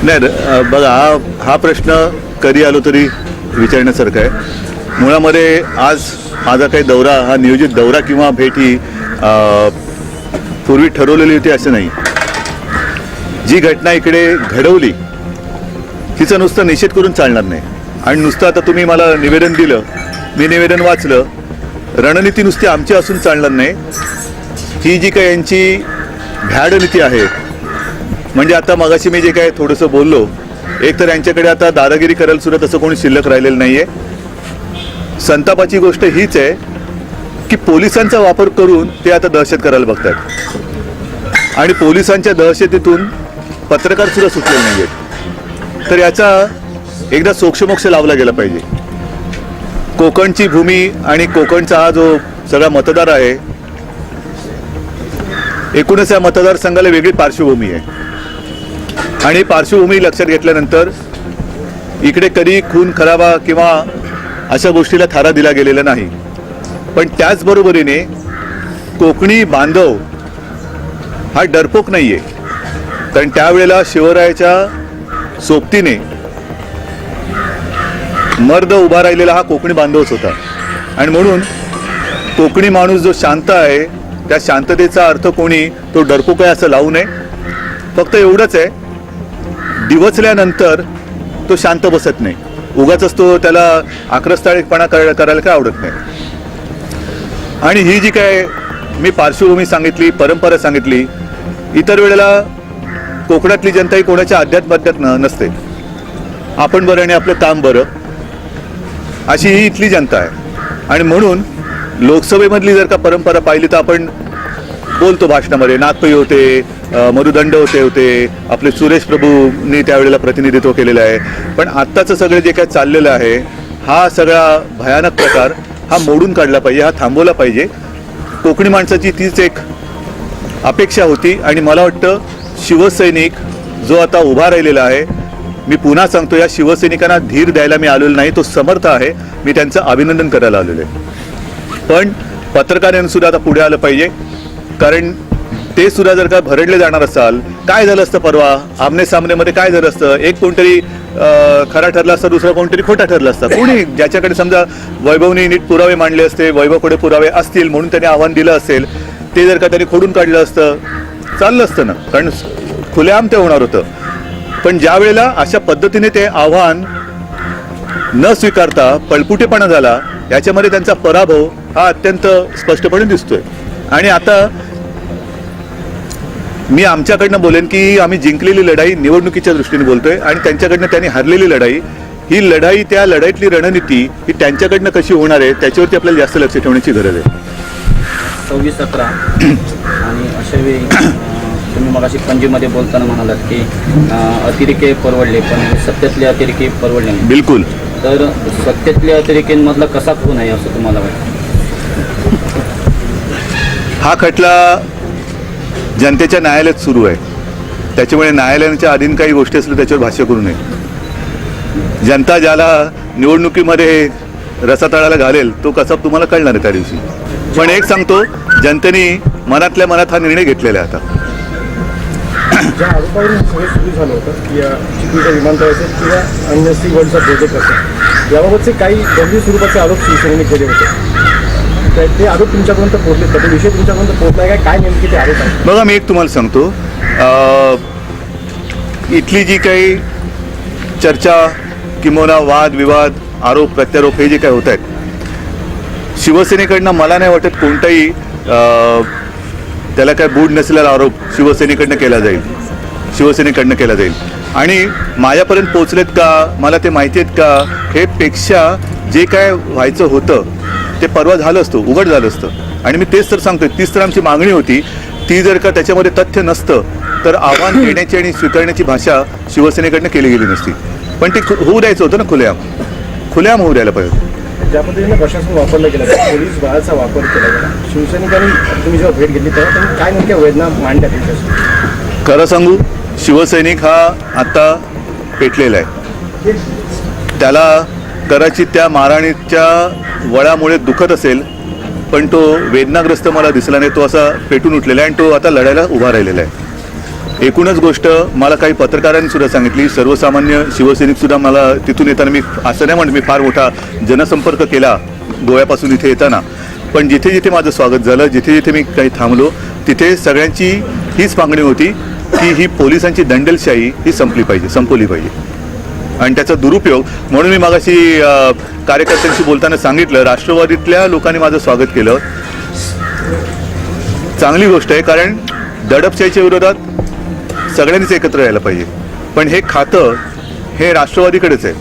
नाही बघा, हा प्रश्न कधी आलो तरी विचारण्यासारखा आहे. मुळामध्ये आज माझा काही दौरा, हा नियोजित दौरा किंवा भेट ही पूर्वी ठरवलेली होती असं नाही. जी घटना इकडे घडवली तिचा नुसतं निषेध करून चालणार नाही. आणि नुसतं आता तुम्ही मला निवेदन दिलं, मी निवेदन वाचलं, रणनीती नुसती आमची असून चालणार नाही. ही जी काही यांची भ्याड नीती आहे, म्हणजे आता मगाशी मी जे काय थोडंसं बोललो, एक तर यांच्याकडे आता दादागिरी करायला सुद्धा तसं कोणी शिल्लक राहिलेलं नाही आहे. संतापाची गोष्ट हीच आहे की पोलिसांचा वापर करून ते आता दहशत करायला बघतात आणि पोलिसांच्या दहशतीतून पत्रकार सुद्धा सुटलेले नाही आहेत. तर याचा एकदा सोक्षमोक्ष लावला गेला पाहिजे. कोकणची भूमी आणि कोकणचा हा जो सगळा मतदार आहे, एकूणच या मतदारसंघाला वेगळी पार्श्वभूमी आहे. आणि पार्श्वभूमी लक्षात घेतल्यानंतर इकडे कधी खून खराबा किंवा अशा गोष्टीला थारा दिला गेलेला नाही. पण त्याचबरोबरीने कोकणी बांधव हा डरपोक नाही आहे. कारण त्यावेळेला शिवरायाच्या सोबतीने मर्द उभा राहिलेला हा कोकणी बांधवच होता. आणि म्हणून कोकणी माणूस जो शांत आहे, त्या शांततेचा अर्थ कोणी तो डरपोक आहे असं लावू नये. फक्त एवढंच आहे, दिवसल्यानंतर तो शांत बसत नाही. उगाच तो त्याला आक्रस्ताळीपणा करायला काय आवडत नाही. आणि ही जी काय मी पार्श्वभूमी सांगितली, परंपरा सांगितली, इतर वेळेला कोकणातली जनता ही कोणाच्या अध्यात्मात नसते. आपण बरं आणि आपलं काम बरं, अशी ही इथली जनता आहे. आणि म्हणून लोकसभेमधली जर का परंपरा पाहिली तर आपण बोलतो भाषणामध्ये, नागपई होते, मरुदंड होते, आपले सुरेश प्रभूंनी त्यावेळेला प्रतिनिधित्व केलेलं आहे. पण आत्ताचं सगळं जे काय चाललेलं आहे, हा सगळा भयानक प्रकार हा मोडून काढला पाहिजे, हा थांबवला पाहिजे. कोकणी माणसाची तीच एक अपेक्षा होती. आणि मला वाटतं शिवसैनिक जो आता उभा राहिलेला आहे, मी पुन्हा सांगतो, या शिवसैनिकांना धीर द्यायला मी आलेलो नाही, तो समर्थ आहे. मी त्यांचं अभिनंदन करायला आलेलो आहे. पण पत्रकारांनी सुद्धा आता पुढे आलं पाहिजे. कारण ते सुद्धा जर का भरडले जाणार असाल, काय झालं असतं परवा आमने सामनेमध्ये, काय झालं असतं, एक कोणतरी खरा ठरला असता, दुसरा कोणतरी खोटा ठरला असता. कोणी ज्याच्याकडे समजा वैभवने नीट पुरावे मांडले असते, वैभवकडे पुरावे असतील म्हणून त्याने आव्हान दिलं असेल, ते जर का त्यांनी खोडून काढलं असतं चाललं असतं ना, कारण खुलेआम ते होणार होतं. पण ज्या वेळेला अशा पद्धतीने ते आव्हान न स्वीकारता पळपुटेपणा झाला, याच्यामध्ये त्यांचा पराभव हा अत्यंत स्पष्टपणे दिसतोय. आणि आता मी आमच्याकडनं बोलेन की आम्ही जिंकलेली लढाई निवडणुकीच्या दृष्टीने बोलतोय, आणि त्यांच्याकडनं त्यांनी हरलेली लढाई, ही लढाई, त्या लढाईतली रणनीती ही त्यांच्याकडनं कशी होणार आहे त्याच्यावरती आपल्याला जास्त लक्ष ठेवण्याची गरज आहे. 26-17 आणि अशा वेळी तुम्ही मगाशी पणजीमध्ये बोलताना म्हणालात की अतिरेके परवडले, पण सत्तेतले अतिरेके परवडले नाही. बिलकुल. तर सत्तेतल्या अतिरेकेंमधला कसा खून आहे असं तुम्हाला वाटतं? हा खटला जनतेच्या न्यायालयात सुरू आहे, त्याच्यामुळे न्यायालयाच्या अधीन काही गोष्टी असल्या त्याच्यावर भाष्य करू नये. जनता ज्याला निवडणुकीमध्ये रसातळाला घालेल तो कसा तुम्हाला कळणार आहे त्या दिवशी. पण एक सांगतो, जनतेने मनातल्या मनात हा निर्णय घेतलेला आहे. आता ज्या आरोपावरून सगळं सुरू झालं होतं की चिपळूणच्या विमानतळाचं किंवा अन्य सी वर्ल्डचा प्रोजेक्ट असेल, याबाबतचे काही गंभीर स्वरूपाचे आरोप शिवसेनेने केले होते. ते आरोप तुमच्यापर्यंत पोहोचले का? ते विषय तुमच्यापर्यंत पोहोचला आहे काय नेमके ते आरोप आहेत? बघा, मी एक तुम्हाला सांगतो, इथली जी काही चर्चा किंवा वाद विवाद, आरोप प्रत्यारोप हे जे काय होत आहेत, शिवसेनेकडनं मला नाही वाटत कोणताही त्याला काय बूड नसलेला आरोप शिवसेनेकडनं केला जाईल. आणि माझ्यापर्यंत पोचलेत का, मला ते माहिती आहेत का, हे पेक्षा जे काय व्हायचं होतं ते परवा झालं असतं, उघड झालं असतं. आणि मी तेच तर सांगतोय, तीच तर आमची मागणी होती. ती जर का त्याच्यामध्ये तथ्य नसतं तर आव्हान देण्याची आणि स्वीकारण्याची भाषा शिवसेनेकडनं केली गेली नसती. पण ते होऊ द्यायचं होतं ना, खुलेआम होऊ द्यायला पाहिजे. ज्या पद्धतीने प्रशासन वापरलं गेलं, पोलीस बळाचा वापर केला गेला, शिवसैनिकांनी तुम्ही जेव्हा भेट घेतली तेव्हा त्यांनी काय नेमक्या वेदना मांडल्या त्यांच्याशी? खरं सांगू, शिवसैनिक हा आता पेटलेला आहे. त्याला कराची त्या मारहाणीच्या वळामुळे दुखत असेल, पण तो वेदनाग्रस्त मला दिसला नाही. तो असा पेटून उठलेला आहे आणि तो आता लढायला उभा राहिलेला आहे. एकूणच गोष्ट मला काही पत्रकारांनी सुद्धा सांगितली, सर्वसामान्य शिवसैनिक सुद्धा मला तिथून येताना, मी असं नाही म्हणत मी फार मोठा जनसंपर्क केला गोव्यापासून इथे येताना, पण जिथे जिथे माझं स्वागत झालं, जिथे जिथे मी काही थांबलो, तिथे सगळ्यांची हीच मागणी होती की ही पोलिसांची दंडेलशाही ही संपली पाहिजे आणि त्याचा दुरुपयोग म्हणून मी मागाशी कार्यकर्त्यांशी बोलताना सांगितलं, राष्ट्रवादीतल्या लोकांनी माझं स्वागत केलं, चांगली गोष्ट आहे, कारण दडपशाहीच्या विरोधात सगळ्यांनीच एकत्र यायला पाहिजे. पण हे खातं हे राष्ट्रवादीकडेच आहे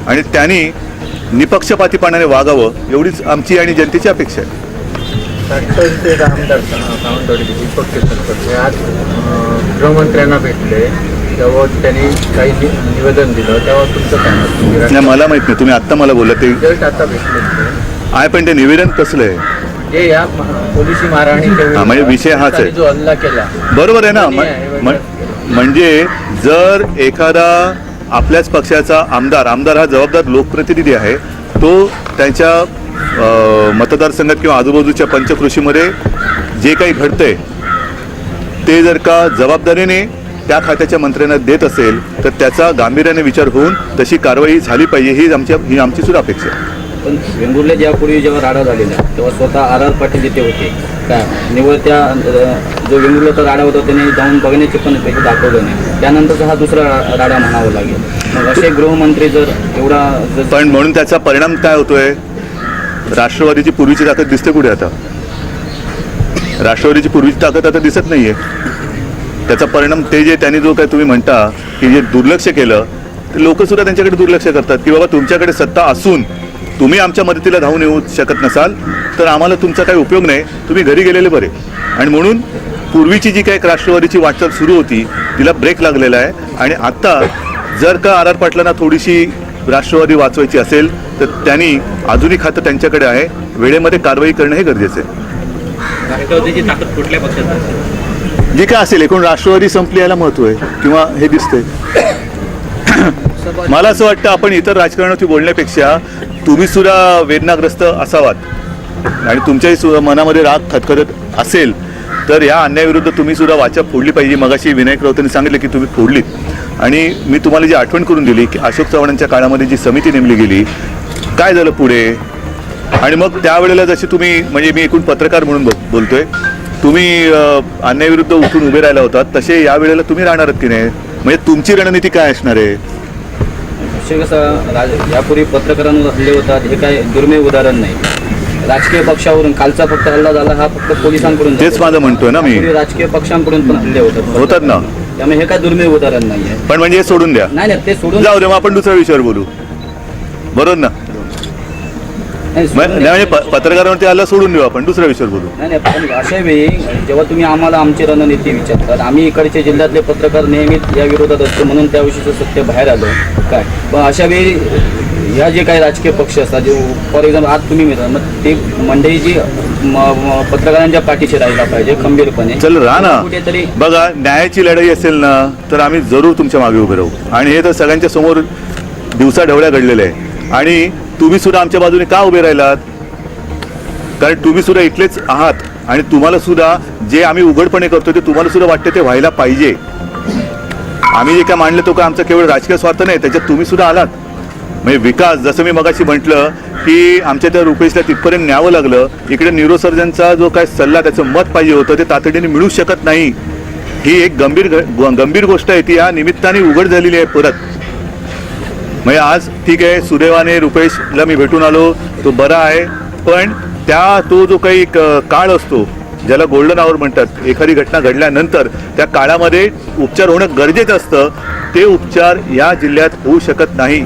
आणि त्यांनी निपक्षपातीपणाने वागावं एवढीच आमची आणि जनतेची अपेक्षा आहे. राष्ट्रवादीचे आमदार सावंतवाडी दीपक केसरकर आज गृहमंत्र्यांना भेटले, तेव्हा त्यांनी काही निवेदन दिलं, तेव्हा तुमचं काय मत? नाही, मला माहित नाही, तुम्ही आत्ता मला बोलला ते जस्ट आता भेटले आहे, पण ते निवेदन कसलं आहे? ते या पोलिसी मारहाणीच्या म्हणजे विषय हाच आहे. जो हल्ला केला बरोबर आहे ना. कोणी म्हणजे जर एखादा आपल्याच पक्षाचा आमदार हा जबाबदार लोकप्रतिनिधी आहे, तो त्यांच्या मतदारसंघात किंवा आजूबाजूच्या पंचकृषीमध्ये जे काही घडतंय ते जर का जबाबदारीने त्या खात्याच्या मंत्र्यांना देत असेल तर त्याचा गांभीर्याने विचार होऊन तशी कारवाई झाली पाहिजे, ही आमची सुद्धा अपेक्षा आहे. पण वेंगुर्ले ज्यापूर्वी जेव्हा राडा झालेला तेव्हा स्वतः आर पाटील इथे होते काय, निवड त्या जो वेंगुर्लेचा राडा होता त्याने जाऊन बघण्याचे पण पैसे दाखवलं नाही, त्यानंतरचा हा दुसरा राडा म्हणावा लागेल. मग असे गृहमंत्री जर एवढा पण म्हणून त्याचा परिणाम काय होतोय? राष्ट्रवादीची पूर्वीची ताकद दिसते कुठे आता? राष्ट्रवादीची पूर्वीची ताकद आता दिसत नाहीये. त्याचा परिणाम ते जे त्यांनी जो काय तुम्ही म्हणता की जे दुर्लक्ष केलं, ते लोक सुद्धा त्यांच्याकडे दुर्लक्ष करतात की बाबा तुमच्याकडे सत्ता असून तुम्ही आमच्या मदतीला धावून येऊ शकत नसाल तर आम्हाला तुमचा काही उपयोग नाही, तुम्ही घरी गेलेले बरे. आणि म्हणून पूर्वीची जी काही राष्ट्रवादीची वाटचाल सुरू होती तिला ब्रेक लागलेला आहे आणि आत्ता जर का आर पाटलांना थोडीशी राष्ट्रवादी वाचवायची असेल तर त्यांनी आधुनिक खातं त्यांच्याकडे आहे, वेळेमध्ये कारवाई करणं हे गरजेचं आहे. राष्ट्रवादीची ताकद कुठल्या पक्षात आहे? जे काय असेल, एकूण राष्ट्रवादी संपली याला महत्त्व आहे किंवा हे दिसतंय. मला असं वाटतं आपण इतर राजकारणाची बोलण्यापेक्षा तुम्ही सुद्धा वेदनाग्रस्त असावात आणि तुमच्याही मनामध्ये राग खतखतत असेल तर या अन्यायाविरुद्ध तुम्ही सुद्धा वाचा फोडली पाहिजे. मगाशी विनायक राऊतांनी सांगितलं की तुम्ही फोडलीत आणि मी तुम्हाला जी आठवण करून दिली की अशोक चव्हाणांच्या काळामध्ये जी समिती नेमली गेली, काय झालं पुढे, आणि मग त्यावेळेला जशी तुम्ही, म्हणजे मी एकूण पत्रकार म्हणून बोलतोय, तुम्ही अन्यायाविरुद्ध उठून उभे राहिला होता तसे यावेळेला तुम्ही राहणार की नाही? म्हणजे तुमची रणनीती काय असणार आहे? विषय कसा, यापूर्वी पत्रकारांवर हल्ले होतात हे काय दुर्मिळ उदाहरण नाही. राजकीय पक्षावरून कालचा फक्त हल्ला झाला हा फक्त पोलिसांकडून, तेच माझं म्हणतोय ना मी, राजकीय पक्षांकडून पण हल्ले होतात ना. त्यामुळे हे काय दुर्मिळ उदाहरण नाही आहे. पण म्हणजे हे सोडून द्या. नाही ते सोडून जाऊ दे, मग आपण दुसऱ्या विषयावर बोलू, बरोबर ना? म्हणजे पत्रकारांवरती हल्ला सोडून देऊ, आपण दुसऱ्या विषयावर बोलू. नाही पण अशा वेळी जेव्हा तुम्ही आम्हाला आमची रणनीती विचारतात, आम्ही इकडचे जिल्ह्यातले पत्रकार नेहमीच या विरोधात असतो म्हणून त्याविषयीचं सत्य बाहेर आलं काय. पण अशा वेळी या जे काही राजकीय पक्ष असतात, जे फॉर एक्झाम्पल आज तुम्ही मिळतात, मग ते मंडळी जी पत्रकारांच्या पाठीशी राहायला पाहिजे खंबीरपणे. चल राहा ना. कुठेतरी बघा, न्यायाची लढाई असेल ना तर आम्ही जरूर तुमच्या मागे उभे राहू आणि हे तर सगळ्यांच्या समोर दिवसा ढवळ्या घडलेले आहे. आणि तुम्ही सुद्धा आमच्या बाजूने का उभे राहिलात? कारण तुम्ही सुद्धा इथलेच आहात आणि तुम्हाला सुद्धा जे आम्ही उघडपणे करतो ते तुम्हाला सुद्धा वाटतं ते व्हायला पाहिजे. आम्ही जे काय मांडलं तो का आमचा केवळ राजकीय स्वार्थ नाही, त्याच्यात तुम्ही सुद्धा आलात. म्हणजे विकास, जसं मी मगाशी म्हटलं की आमच्या त्या रुपेशला तिथपर्यंत न्यावं लागलं, इकडे न्यूरोसर्जनचा जो काय सल्ला त्याचं मत पाहिजे होतं ते तातडीने मिळू शकत नाही. ही एक गंभीर गोष्ट आहे, ती या निमित्ताने उघड झालेली आहे परत. म्हणजे आज ठीक आहे, सुदैवाने रुपेशला मी भेटून आलो, तो बरा आहे, पण तो जो काही काळ असतो ज्याला गोल्डन आवर म्हणतात, एखादी घटना घडल्यानंतर त्या काळामध्ये उपचार होणं गरजेचं असतं, ते उपचार या जिल्ह्यात होऊ शकत नाही.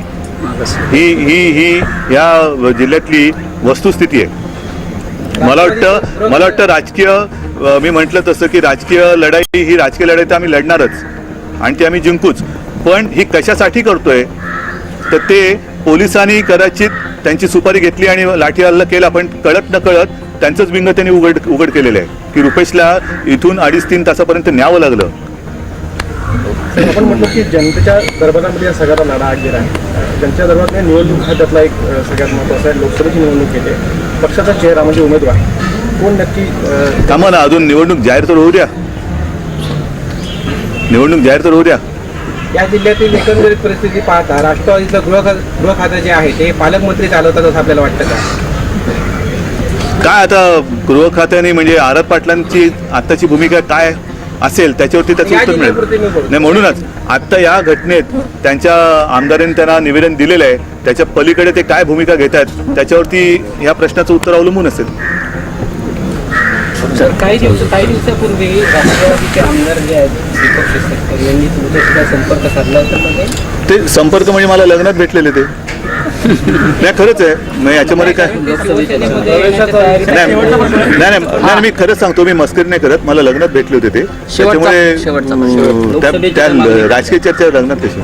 ही या जिल्ह्यातली वस्तुस्थिती आहे. मला वाटतं राजकीय, मी म्हटलं तसं की राजकीय लढाई ही राजकीय लढाई तर आम्ही लढणारच आणि ती आम्ही जिंकूच. पण ही कशासाठी करतोय तर ते पोलिसांनी कदाचित त्यांची सुपारी घेतली आणि लाठी हल्ला केला, पण कळत न कळत त्यांचंच बिंग त्यांनी उघड केलेलं आहे की रुपेशला इथून 2.5-3 तासापर्यंत न्यावं लागलं. आपण म्हणतो की जनतेच्या दरबारामध्ये या सगळ्याचा लढा गेला आहे. त्यांच्या दरबारात निवडणूक हा त्यातला एक सगळ्यात महत्त्वाचा आहे. लोकसभेची निवडणूक येते, पक्षाचा चेहरा म्हणजे उमेदवार कोण नक्की? थांबा ना, अजून निवडणूक जाहीर तर होऊ द्या. निवडणूक जाहीर तर होऊ द्या. या जिल्ह्यातील एकंदरीत परिस्थिती पाहता राष्ट्रवादीचं गृह खातं जे आहे ते पालकमंत्री चालवतात असं आपल्याला वाटतं का? काय आता गृह खात्याने म्हणजे आरत पाटलांची आत्ताची भूमिका काय असेल त्याच्यावरती त्याचं या उत्तर जिल्ह्यापुरते मी मिळेल. बोलतो. नाही म्हणूनच आत्ता या घटनेत त्यांच्या आमदारांनी त्यांना निवेदन दिलेलं आहे, त्याच्या पलीकडे ते काय भूमिका घेत आहेत त्याच्यावरती ह्या प्रश्नाचं उत्तर अवलंबून असेल. काही दिवसापूर्वी राष्ट्रवादीचे आमदार जे आहेत दीपक केसरकर यांनी तुमच्याशी संपर्क साधला होता मध्ये? ते संपर्क म्हणजे मला लग्नात भेटलेले ते नाही खरंच आहे. मग याच्यामध्ये काय नाही मी खरंच सांगतो, मी मस्करी नाही करत. मला लग्नात भेटले होते ते, त्याच्यामुळे त्या राजकीय चर्चा लग्नात कशी.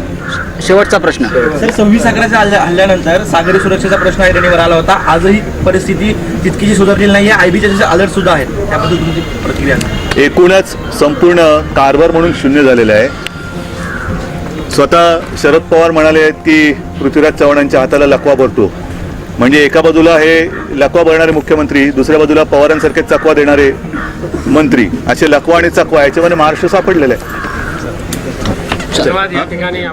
शेवटचा प्रश्न सर 26 अकराच्या हल्ल्यानंतर सागरी सुरक्षेचा प्रश्न ऐरणीवर आला होता. आजही परिस्थिती तितकीशी सुधारलेली नाही आहे. आयबीचे जसे अलर्ट सुद्धा आहेत, त्याबद्दल तुमची प्रतिक्रिया आहे? एकूणच संपूर्ण कारभार म्हणून शून्य झालेला आहे. स्वतः शरद पवार म्हणाले आहेत की पृथ्वीराज चव्हाणांच्या हाताला लकवा भरतो. म्हणजे एका बाजूला हे लकवा भरणारे मुख्यमंत्री, दुसऱ्या बाजूला पवारांसारखे चकवा देणारे मंत्री, असे लकवा आणि चकवा याच्यामध्ये महाराष्ट्र सापडलेला आहे. धन्यवाद. या ठिकाणी